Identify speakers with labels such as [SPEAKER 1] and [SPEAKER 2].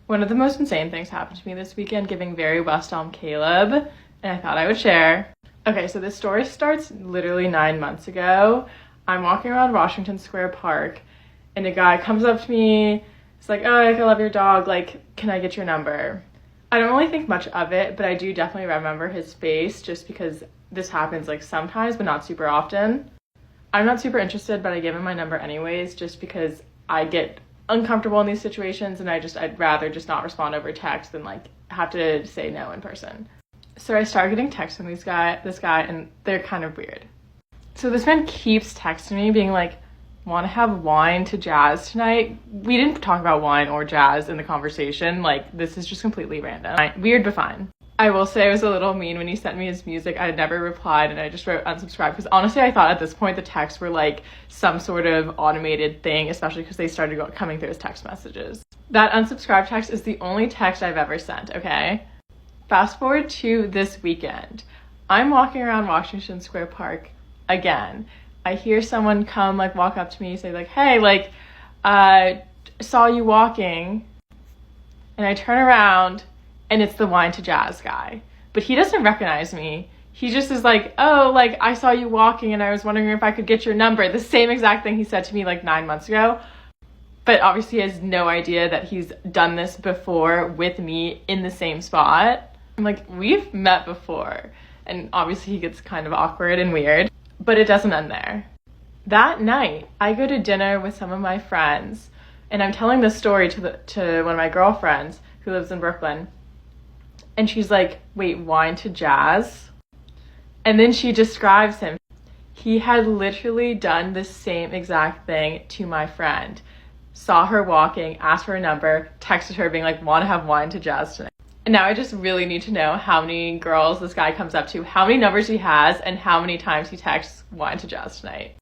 [SPEAKER 1] One of the most insane things happened to me this weekend, giving very West Elm Caleb, and I thought I would share. Okay, so this story starts literally 9 months ago. I'm walking around Washington Square Park, and a guy comes up to me. He's like, oh, I love your dog. Like, can I get your number? I don't really think much of it, but I do definitely remember his face just because this happens like sometimes, but not super often. I'm not super interested, but I give him my number anyways, just because I get uncomfortable in these situations and I'd rather just not respond over text than like have to say no in person. So I start getting texts from this guy, and they're kind of weird. So this man keeps texting me being like, want to have wine to jazz tonight? We didn't talk about wine or jazz in the conversation. Like, this is just completely random. Weird, but fine. I will say I was a little mean when he sent me his music. I never replied, and I just wrote unsubscribe because honestly I thought at this point the texts were like some sort of automated thing, especially because they started coming through as text messages. That unsubscribe text is the only text I've ever sent, okay? Fast forward to this weekend. I'm walking around Washington Square Park again. I hear someone come like walk up to me, say like, hey, like, saw you walking. And I turn around and it's the wine to jazz guy. But he doesn't recognize me. He just is like, oh, like, I saw you walking and I was wondering if I could get your number. The same exact thing he said to me like 9 months ago. But obviously he has no idea that he's done this before with me in the same spot. I'm like, we've met before. And obviously he gets kind of awkward and weird, but it doesn't end there. That night, I go to dinner with some of my friends, and I'm telling this story to one of my girlfriends who lives in Brooklyn. And she's like, wait, wine to jazz? And then she describes him. He had literally done the same exact thing to my friend. Saw her walking, asked for a number, texted her being like, want to have wine to jazz tonight? And now I just really need to know how many girls this guy comes up to, how many numbers he has, and how many times he texts wine to jazz tonight.